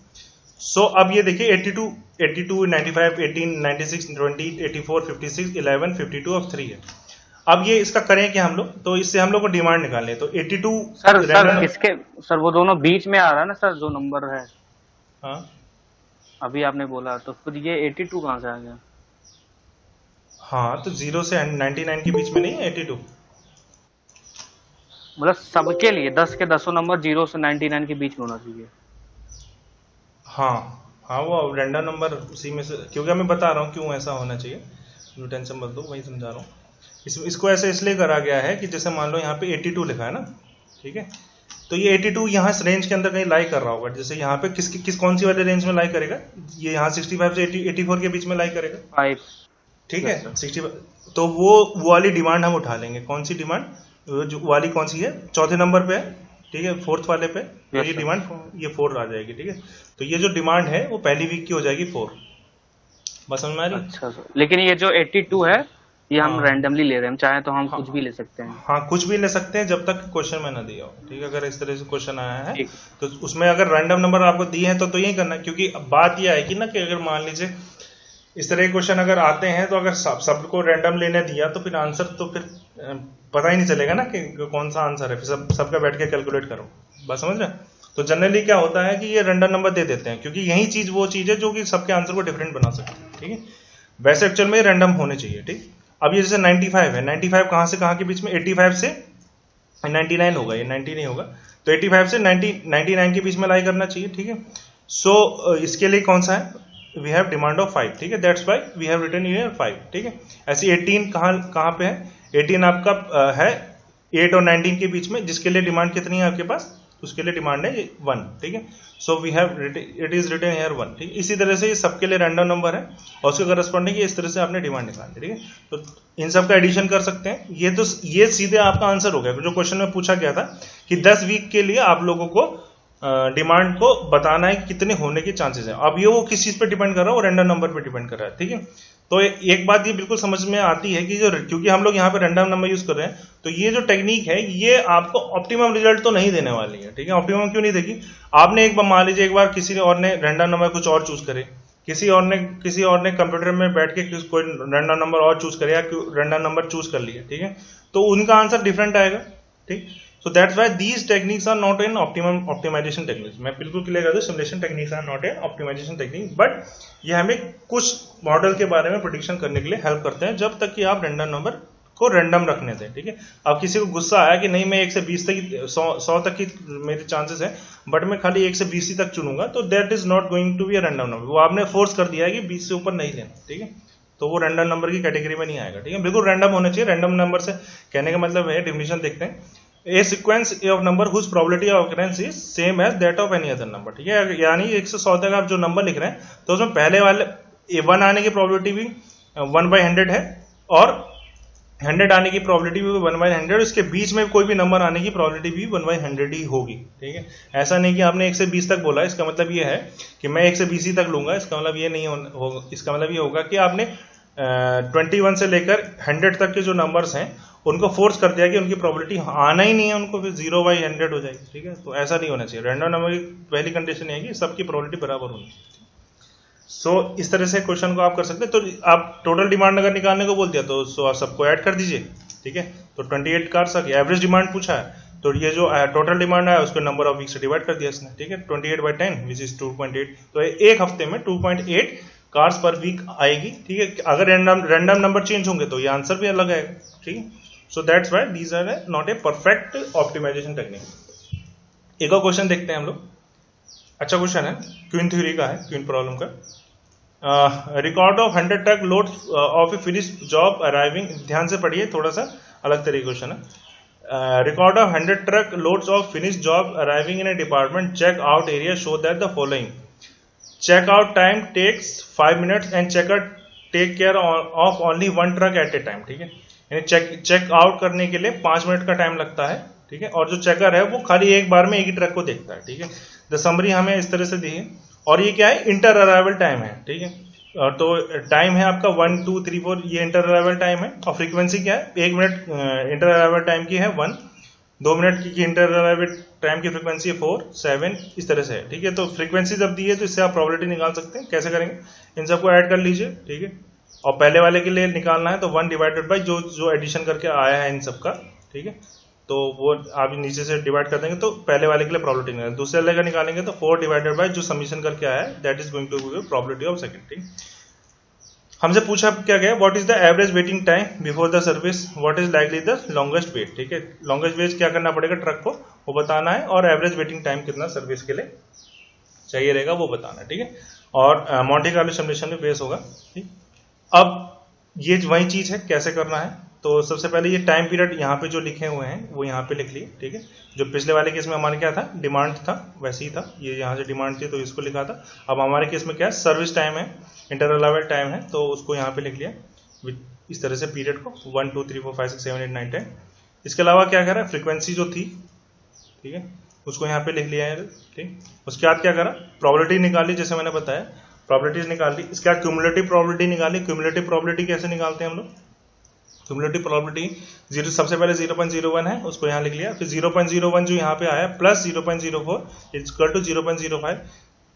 सो अब ये देखिए 82, 95, 18, 96, 20, 84, 56, 11, 52 और 3 है। अब ये इसका करें कि हम लोग, तो इससे हम लोग को डिमांड निकालने, तो 82 सर इसके सर वो दोनों बीच में आ रहा है ना सर, जो नंबर है। हाँ अभी आपने बोला, तो फिर ये 82 कहाँ से आ गया? हाँ तो 0 से 99 के बीच में नहीं है 82, मतलब सबके लिए 10 के 10 नंबर 0 से 99 के बीच में होना चाहिए। हाँ हाँ वो रैंडम नंबर उसी में से, क्योंकि मैं बता रहा हूँ क्यों ऐसा होना चाहिए, टेंशन मत दो, वही समझा रहा हूँ। इसको ऐसे इसलिए करा गया है कि जैसे मान लो यहाँ पे 82 लिखा है ना, ठीक है। तो ये 82 यहाँ इस रेंज के अंदर कहीं लाई कर रहा होगा। जैसे यहाँ पे कौन सी वाले रेंज में लाई करेगा, ये यहाँ 65 से 84 के बीच में लाई करेगा, ठीक है। Yes sir. 60, तो वो वाली डिमांड हम उठा लेंगे। कौन सी डिमांड, जो वाली कौन सी है, चौथे नंबर पे है, ठीक है, फोर्थ वाले पे, तो यस ये सर। डिमांड ये 4 आ जाएगी, ठीक है। तो ये जो डिमांड है वो पहली वीक की हो जाएगी 4। बस समझ में आ रही? अच्छा सर, लेकिन ये जो 82 है ये हम हाँ रैंडमली ले रहे हैं, हम चाहें तो हम हाँ कुछ भी ले सकते हैं। हाँ, कुछ भी ले सकते हैं जब तक क्वेश्चन में ना दिया हो, ठीक है। अगर इस तरह से क्वेश्चन आया है ठीक। तो उसमें अगर रैंडम नंबर आपको दिए हैं तो यही करना है, क्योंकि अब बात यह आएगी ना कि अगर मान लीजिए इस तरह के क्वेश्चन अगर आते हैं तो अगर सबको रैंडम लेने दिया तो फिर आंसर तो फिर पता ही नहीं चलेगा ना कि कौन सा आंसर है, फिर सबका बैठ के कैलकुलेट करो। बस समझ रहे? तो जनरली क्या होता है कि ये रैंडम नंबर दे देते हैं, क्योंकि यही चीज वो चीज है जो कि सबके आंसर को डिफरेंट बना सकती है, ठीक है। वैसे एक्चुअल में रैंडम होने चाहिए, ठीक। अब ये जैसे 95 है, 95 कहाँ से कहाँ के बीच में, 85 से 99 होगा, ये 90 नहीं होगा, तो 85 से 99 के बीच में लाई करना चाहिए, ठीक है। सो इसके लिए कौन सा है, वी हैव डिमांड ऑफ 5, ठीक है, that's why we have written here 5, ठीक है। ऐसे 18 कहाँ पे है, 18 आपका है 8 और 19 के बीच में, जिसके लिए डिमांड कितनी है आपके पास, उसके लिए डिमांड है 1, ठीक है। So we have it is written here 1, ठीक है। इसी तरह से ये सबके लिए रैंडम नंबर है और उसके करस्पॉन्डिंग इस तरह से आपने डिमांड निकाली, ठीक है। तो इन सब का एडिशन कर सकते हैं। ये सीधे आपका आंसर हो गया जो क्वेश्चन में पूछा गया था कि 10 वीक के लिए आप लोगों को डिमांड को बताना है कितने होने के चांसेस है। अब ये वो किस चीज पे डिपेंड कर रहा है, वो रैंडम नंबर पे डिपेंड कर रहा है, ठीक है। तो एक बात ये बिल्कुल समझ में आती है कि क्योंकि हम लोग यहाँ पे रैंडम नंबर यूज कर रहे हैं, तो ये जो टेक्निक है ये आपको ऑप्टिमम रिजल्ट तो नहीं देने वाली है, ठीक है। ऑप्टिमम क्यों नहीं देगी, आपने एक बार मान लीजिए एक बार किसी और ने रैंडम नंबर कुछ और चूज करे, किसी और ने कंप्यूटर में बैठ के कोई रैंडम नंबर और चूज करे या रैंडम नंबर चूज कर लिया, ठीक है, तो उनका आंसर डिफरेंट आएगा, ठीक। So that's why these techniques are not an optimization techniques. मैं बिल्कुल क्लियर कर दूं, simulation techniques are not an optimization technique, but ये हमें कुछ मॉडल के बारे में प्रेडिक्शन करने के लिए हेल्प करते हैं जब तक कि आप रैंडम नंबर को रैंडम रखने दें, ठीक है। अब किसी को गुस्सा आया कि नहीं मैं 1 से 20 तक 100 तक की मेरे चांसेस है, बट मैं खाली 1 से 20 ही तक चुनूंगा, तो that is not going to be a random number. वो आपने फोर्स कर दिया है कि 20 से ऊपर नहीं लेना, ठीक है, तो वो रैंडम नंबर की कैटेगरी में नहीं आएगा, ठीक है। बिल्कुल रैंडम होना चाहिए। रैंडम नंबर से कहने का मतलब है, डेफिनेशन देखते हैं, a sequence of number whose probability of occurrence is same as that of any other number, ठीक है। यानी 1 से 100 तक आप जो नंबर लिख रहे हैं तो उसमें पहले वाले 1 आने की प्रोबेबिलिटी भी 1/100 है और 100 आने की प्रोबेबिलिटी भी 1/100, इसके बीच में कोई भी नंबर आने की प्रोबेबिलिटी भी 1/100 ही होगी, ठीक है। ऐसा नहीं कि आपने 1 से 20 तक बोला, इसका मतलब ये है कि मैं 1 से 20 ही तक लूंगा, इसका मतलब ये नहीं होगा। इसका मतलब ये होगा कि आपने 21 से लेकर 100 तक के जो नंबर्स हैं उनको फोर्स कर दिया कि उनकी प्रोबेबिलिटी आना ही नहीं है, उनको फिर 0/100 हो जाएगी, ठीक है। तो ऐसा नहीं होना चाहिए। रैंडम नंबर की पहली कंडीशन है कि सबकी प्रोबेबिलिटी बराबर होनी चाहिए। सो इस तरह से क्वेश्चन को आप कर सकते हैं। तो आप टोटल डिमांड अगर निकालने को बोल दिया तो आप सबको ऐड कर दीजिए, ठीक है। तो 28 कार्स आ गया। एवरेज डिमांड पूछा है तो ये जो टोटल डिमांड है उसको नंबर ऑफ वीक से डिवाइड कर दिया इसने, ठीक है। 28/10 विच इज 2.8, तो एक हफ्ते में 2.8 कार्स पर वीक आएगी, ठीक है। अगर रैंडम नंबर चेंज होंगे तो ये आंसर भी अलग आएगा, ठीक है। So that's why these are not a perfect optimization technique. एक और क्वेश्चन देखते हैं हम लोग। अच्छा क्वेश्चन है, क्वीन थ्योरी का है, क्वीन प्रॉब्लम का। Record of 100 truck load of a finish job arriving, ध्यान से पढ़िए, थोड़ा सा अलग तरीके क्वेश्चन है। Record of 100 truck loads of finish job arriving in a department check out area show that the following. Check out time takes 5 minutes and checker take care of only 1 truck at a time, ठीक है। यानी चेक आउट करने के लिए 5 मिनट का टाइम लगता है, ठीक है, और जो चेकर है वो खाली एक बार में एक ही ट्रक को देखता है, ठीक है। द समरी हमें इस तरह से दी है और ये क्या है, इंटर अराइवल टाइम है, ठीक है। तो टाइम है आपका 1 2 3 4, ये इंटर अराइवल टाइम है। और फ्रीक्वेंसी क्या है, 1 मिनट इंटर अराइवल टाइम की है 1, 2 मिनट की इंटर अराइवल टाइम की फ्रीक्वेंसी है 4 7, इस तरह से है, ठीक है। तो फ्रीक्वेंसी जब दी है तो इससे आप प्रोबेबिलिटी निकाल सकते हैं। कैसे करेंगे, इन सबको ऐड कर लीजिए, ठीक है। और पहले वाले के लिए निकालना है तो 1 डिवाइडेड बाई जो एडिशन करके आया है इन सबका, ठीक है, तो वो आप नीचे से डिवाइड कर देंगे तो पहले वाले के लिए प्रोबेबिलिटी निकालेंगे। दूसरे वाले का निकालेंगे तो 4 डिवाइडेड बाई जो समीशन करके आया है that is going to be probability of second, ठीक। हमसे पूछा क्या गया, what is the average waiting time before the service, what is likely the longest wait, ठीक है। लॉन्गेस्ट वेट क्या करना पड़ेगा ट्रक को, वो बताना है, और एवरेज वेटिंग टाइम कितना सर्विस के लिए चाहिए रहेगा वो बताना है, ठीक है। और मॉन्टे कार्लो सिमुलेशन में बेस होगा, ठीक। अब ये वही चीज है, कैसे करना है, तो सबसे पहले ये टाइम पीरियड यहाँ पे जो लिखे हुए हैं वो यहाँ पे लिख लिए, ठीक है। जो पिछले वाले केस में हमारे क्या था, डिमांड था, वैसे ही था, ये यहाँ से डिमांड थी तो इसको लिखा था। अब हमारे केस में क्या है, सर्विस टाइम है, इंटर अलाउड टाइम है, तो उसको यहाँ पे लिख लिया। इस तरह से पीरियड को 1 2 3 4 5 6 7 8 9 10। इसके अलावा क्या करा, फ्रीक्वेंसी जो थी, ठीक है, उसको यहाँ पे लिख लिया है, ठीक। उसके बाद क्या करा, प्रोबेबिलिटी निकाली, जैसे मैंने बताया प्रोबेबिलिटीज निकाली। इसके बाद क्यूमुलेटिव प्रोबेबिलिटी निकाली। क्यूमुलेटिव प्रोबेबिलिटी कैसे निकालते हैं हम लोग, क्यूमुलेटिव प्रोबेबिलिटी जीरो, सबसे पहले 0.01 है, उसको यहाँ लिख लिया, फिर 0.01 जो यहाँ पे आया प्लस 0.04 इक्वल टू 0.05,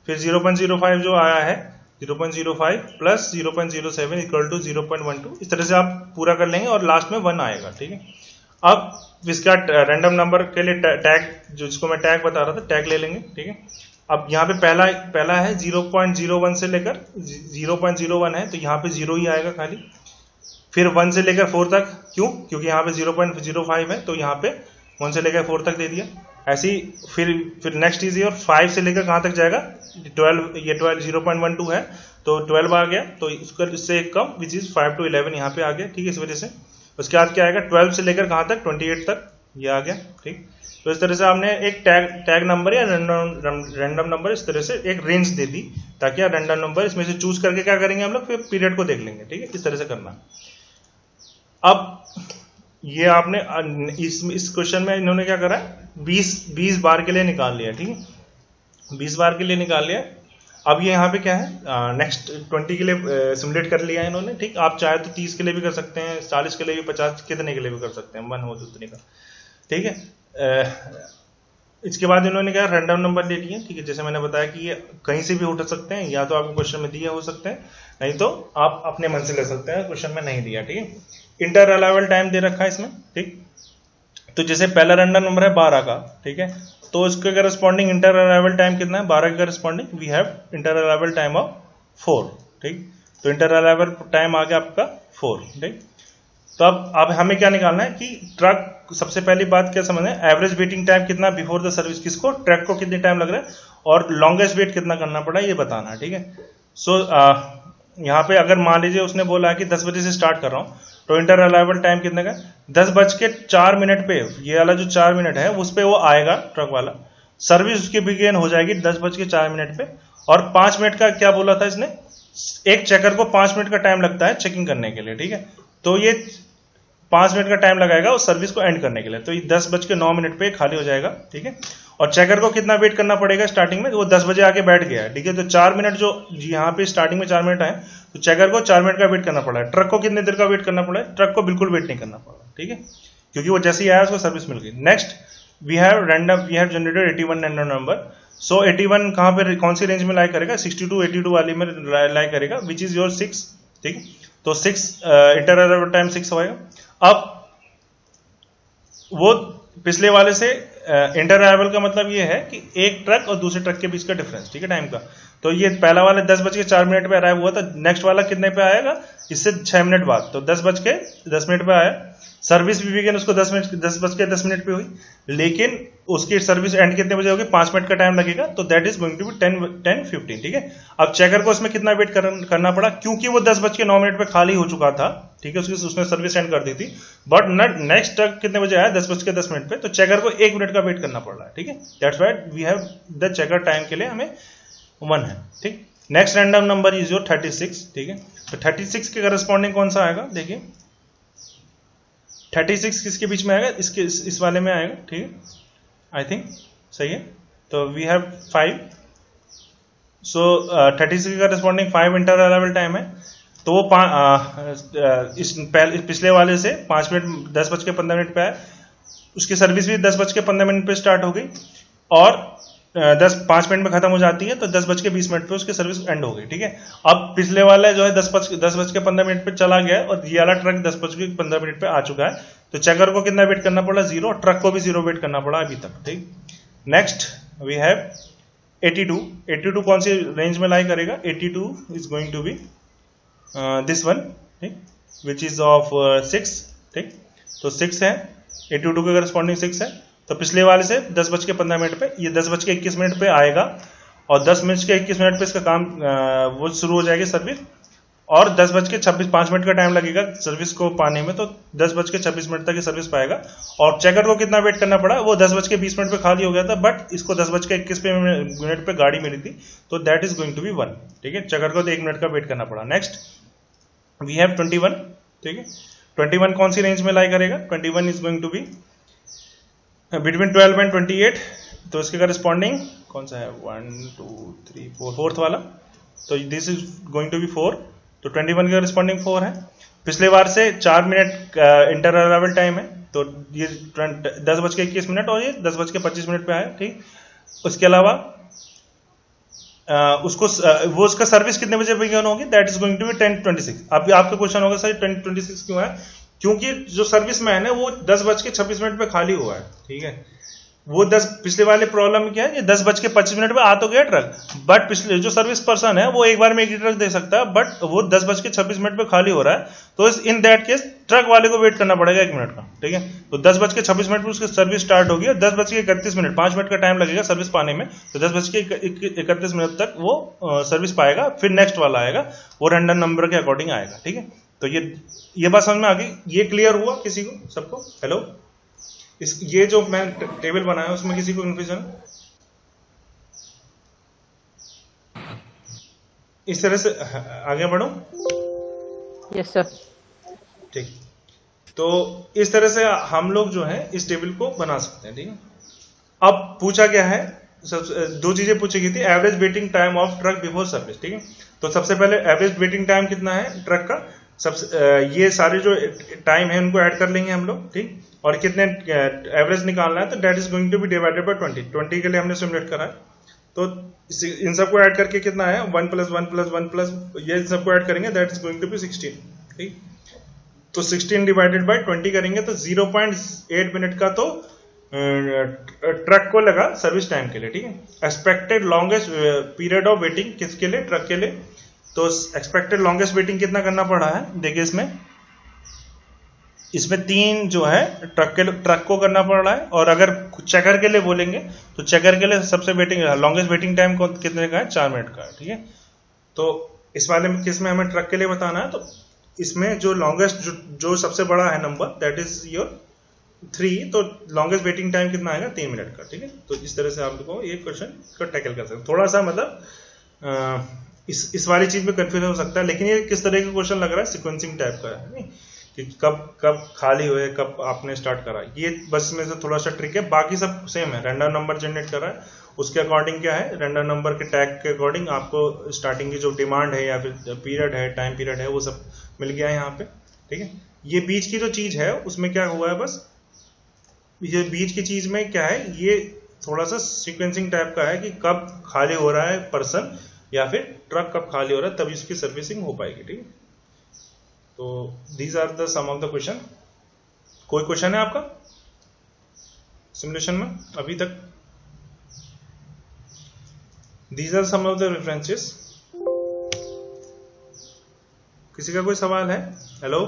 फिर 0.05 जो आया है 0.05 प्लस 0.07 इक्वल टू 0.12। इस तरह से आप पूरा कर लेंगे और लास्ट में 1 आएगा, ठीक है। अब इसका रैंडम नंबर के लिए टैग, जो इसको मैं टैग बता रहा था, टैग ले लेंगे, ठीक है। अब यहाँ पे पहला है 0.01 से लेकर 0.01 है, तो यहाँ पे 0 ही आएगा खाली। फिर 1 से लेकर 4 तक, क्यों, क्योंकि यहाँ पे 0.05 है, तो यहाँ पे 1 से लेकर 4 तक दे दिया। ऐसी फिर नेक्स्ट इज, और 5 से लेकर कहाँ तक जाएगा, 12, ये 12 0.12 है, तो 12 आ गया, तो इससे एक कम, विच इज 5 to 11 यहाँ पे आ गया, ठीक है, इस वजह से। उसके बाद क्या आएगा, 12 से लेकर कहाँ तक, 28 तक, ये आ गया, ठीक। तो इस तरह से आपने एक टैग नंबर या रैंडम नंबर, इस तरह से एक रेंज दे दी, ताकि आप रैंडम नंबर इसमें से चूज करके क्या करेंगे हम लोग, फिर पीरियड को देख लेंगे, ठीक है, इस तरह से करना। अब ये आपने इस क्वेश्चन में इन्होंने क्या करा, 20 बार के लिए निकाल लिया, ठीक है, 20 बार के लिए निकाल लिया। अब ये यहाँ पे क्या है, नेक्स्ट 20 के लिए सिमुलेट कर लिया है इन्होंने, ठीक। आप चाहे तो 30 के लिए भी कर सकते हैं, 40 के लिए भी, 50 कितने के लिए भी कर सकते हैं, 1 हो तो उतने का, ठीक है। इसके बाद इन्होंने क्या, रैंडम नंबर ले लिए, ठीक है। जैसे मैंने बताया कि ये कहीं से भी उठ सकते हैं, या तो आपको क्वेश्चन में दिए हो सकते हैं, नहीं तो आप अपने मन से ले सकते हैं, क्वेश्चन में नहीं दिया, ठीक है। इंटर अलाइवल टाइम दे रखा है इसमें, ठीक। तो जैसे पहला रैंडम नंबर है 12 का, ठीक है, तो इसके करस्पॉन्डिंग इंटर अराइवल टाइम कितना है, 12 के corresponding we have inter arrival time of 4, ठीक। तो इंटर अराइवल टाइम आ गया आपका 4, ठीक। तो अब हमें क्या निकालना है कि ट्रक, सबसे पहली बात क्या समझना है, एवरेज वेटिंग टाइम कितना बिफोर द सर्विस, किसको, ट्रक को कितनी टाइम लग रहा है, और लॉन्गेस्ट वेट कितना करना पड़ा ये बताना है, ठीक है। सो यहाँ पे अगर मान लीजिए उसने बोला है कि 10 बजे से स्टार्ट कर रहा हूँ, तो इंटर अराइवल टाइम कितने का, 10:04 पे, ये वाला जो 4 मिनट है उस पे वो आएगा ट्रक वाला, सर्विस उसकी बिगिन हो जाएगी 10:04 पे, और 5 मिनट का क्या बोला था इसने, एक चेकर को 5 मिनट का टाइम लगता है चेकिंग करने के लिए, ठीक है। तो ये 5 मिनट का टाइम लगाएगा उस सर्विस को एंड करने के लिए, तो ये 10:09 पे खाली हो जाएगा, ठीक है। और चेकर को कितना वेट करना पड़ेगा स्टार्टिंग में, वो 10 बजे आके बैठ गया है, ठीक है। तो 4 मिनट जो यहाँ पे स्टार्टिंग में 4 मिनट है, तो चेकर को 4 मिनट का वेट करना पड़ा है। ट्रक को कितने देर का वेट करना पड़ा है, ट्रक को बिल्कुल वेट नहीं करना पड़ा, ठीक है, क्योंकि वो जैसे ही आया उसको सर्विस मिल गई। Next we have generated 81 random number. So 81 कहाँ पे, कौन सी रेंज में लाई करेगा, 62 82 वाली में लाई करेगा, विच इज योर 6, ठीक। तो 6 इंटर अराइवल टाइम 6 होएगा। अब वो पिछले वाले से इंटर अराइवल का मतलब ये है कि एक ट्रक और दूसरे ट्रक के बीच का डिफरेंस, ठीक है, टाइम का। तो ये पहला वाला 10:04 पे अराइव हुआ था, नेक्स्ट वाला कितने पे आएगा, इससे 6 मिनट बाद, तो 10:10 पे आया। सर्विस भी बिगिन उसको 10:10 पे हुई, लेकिन उसकी सर्विस एंड कितने बजे होगी, 5 मिनट का टाइम लगेगा, तो that is going to be 10:15, ठीक है। अब चेकर को उसमें कितना वेट करना पड़ा, क्योंकि वो 10:09 पे खाली हो चुका था, ठीक है, उसने सर्विस एंड कर दी थी, बट नेक्स्ट ट्रक कितने बजे आया, 10:10 पे, तो चेकर को 1 मिनट का वेट करना पड़ रहा है, ठीक है। That's why we have the checker time के लिए हमें 1 है, ठीक। Next random number is your 36, ठीक है। तो 36 के करस्पॉन्डिंग कौन सा आएगा, देखिए 36 किसके बीच में आएगा, इस वाले में आएगा, ठीक है, आई थिंक सही है। तो वी हैव 5, सो 36 के करस्पॉन्डिंग 5 इंटर अराइवल टाइम है, तो वो इस पिछले वाले से 5 मिनट 10:15 पे आया, उसकी सर्विस भी 10:15 पे स्टार्ट हो गई, और 5 मिनट में खत्म हो जाती है, तो 10:20 पे उसकी सर्विस एंड हो गई, ठीक है। अब पिछले वाला जो है 10:15 पे चला गया, और ये वाला ट्रक 10:15 पे आ चुका है, तो चेकर को कितना वेट करना पड़ा, 0, ट्रक को भी 0 वेट करना पड़ा अभी तक, ठीक। नेक्स्ट वी हैव 82 कौन सी रेंज में लाई करेगा, 82 is going to be this one, ठीक, विच इज ऑफ 6, ठीक। तो 6 है, 82 के करस्पॉन्डिंग 6 है, तो पिछले वाले से 10:15 पे, ये 10:21 पे आएगा, और 10:21 पे इसका काम वो शुरू हो जाएगी सर्विस, और 10:26 5 मिनट का टाइम लगेगा सर्विस को पाने में, तो 10:26 तक ये सर्विस पाएगा। और चेकर को कितना वेट करना पड़ा, वो 10:20 पे खाली हो गया था, बट इसको 10:21 मिनट पे गाड़ी मिली थी, तो that is going to be 1, ठीक है। चेकर को तो 1 मिनट का वेट करना पड़ा। नेक्स्ट वी हैव 21, ठीक है। 21 कौन सी रेंज में लाई करेगा? 21 is going to be between 12 and 28, तो इसके करस्पॉन्डिंग कौन सा है? 1 2 3 4, फोर्थ वाला, तो this is going to be 4, तो 21 के करस्पॉन्डिंग 4 है। पिछले बार से 4 मिनट इंटर अराइवल टाइम है, तो ये 10:21 और ये 10:25 पे आया, ठीक। उसके अलावा वो उसका सर्विस कितने बजे बिगिन होगी? That is going to be 10:26। अब आपका क्वेश्चन होगा सर 10:26 क्यों है? क्योंकि जो सर्विस मैन है वो 10:26 पे खाली हुआ है, ठीक है। वो 10 पिछले वाले प्रॉब्लम में क्या है, 10:25 पे आ तो गया ट्रक, बट पिछले जो सर्विस पर्सन है वो एक बार में एक ही ट्रक दे सकता है, बट वो 10:26 पे खाली हो रहा है, तो इन दैट केस ट्रक वाले को वेट करना पड़ेगा 1 मिनट का, ठीक है। तो 10:26 पे उसकी सर्विस स्टार्ट होगी और 10:31, 5 मिनट का टाइम लगेगा सर्विस पाने में, तो 10:31 तक वो सर्विस पाएगा, फिर नेक्स्ट वाला आएगा, वो रैंडम नंबर के अकॉर्डिंग आएगा, ठीक है। तो ये बात समझ में आ गई? ये क्लियर हुआ किसी को? सबको हेलो? ये जो मैं टेबल बनाया उसमें किसी को कंफ्यूजन? इस तरह से आगे बढ़ो। Yes sir. ठीक, तो इस तरह से हम लोग जो है इस टेबल को बना सकते हैं, ठीक है। अब पूछा क्या है, दो चीजें पूछी गई थी, average waiting time of truck before service, ठीक है। तो सबसे पहले एवरेज वेटिंग टाइम कितना है ट्रक का, ये सारे जो टाइम है उनको ऐड कर लेंगे हम लोग, ठीक। और कितने एवरेज निकालना है, तो that is going to be divided by 20 के लिए हमने सिमुलेट करा है, तो इन सबको ऐड करके कितना है 1 + 1 + 1 प्लस ये इन सबको ऐड करेंगे, that is going to be 16, ठीक। तो 16 डिवाइडेड बाय 20 करेंगे तो 0.8 मिनट का तो ट्रक को लगा सर्विस टाइम के लिए, ठीक है। Expected longest period of waiting किसके लिए? ट्रक के लिए। तो एक्सपेक्टेड लॉन्गेस्ट वेटिंग कितना करना पड़ा है, देखिए इसमें 3 जो है ट्रक को करना पड़ रहा है, और अगर चेकर के लिए बोलेंगे तो चेकर के लिए सबसे लॉन्गेस्ट वेटिंग टाइम कितने का है? 4 मिनट का है, ठीक है। तो इस वाले में किसमें हमें ट्रक के लिए बताना है, तो इसमें जो लॉन्गेस्ट जो सबसे बड़ा है नंबर दैट इज योर 3, तो लॉन्गेस्ट वेटिंग टाइम कितना आएगा? 3 मिनट का, ठीक है। तो इस तरह से आप लोगों को ये क्वेश्चन को टैकल कर सकते हैं। थोड़ा सा मतलब इस वाली चीज में कंफ्यूजन हो सकता है, लेकिन ये किस तरह का क्वेश्चन लग रहा है? सिक्वेंसिंग टाइप का है, नहीं कि कब खाली हुए, कब आपने स्टार्ट करा, ये बस में से थोड़ा सा ट्रिक है, बाकी सब सेम है। रैंडम नंबर जनरेट कर रहा है, उसके अकॉर्डिंग क्या है, रैंडम नंबर के टैग के अकॉर्डिंग आपको स्टार्टिंग की जो डिमांड है या फिर पीरियड है, टाइम पीरियड है, वो सब मिल गया है यहाँ पे, ठीक है। ये बीच की जो चीज है उसमें क्या हुआ है, बस ये बीच की चीज में क्या है, ये थोड़ा सा सीक्वेंसिंग टाइप का है कि कब खाली हो रहा है पर्सन या फिर ट्रक कब खाली हो रहा है, तभी उसकी सर्विसिंग हो पाएगी, ठीक है। तो these are the some of the question. कोई क्वेश्चन है आपका सिमुलेशन में अभी तक? These are some of the references. किसी का कोई सवाल है? हेलो?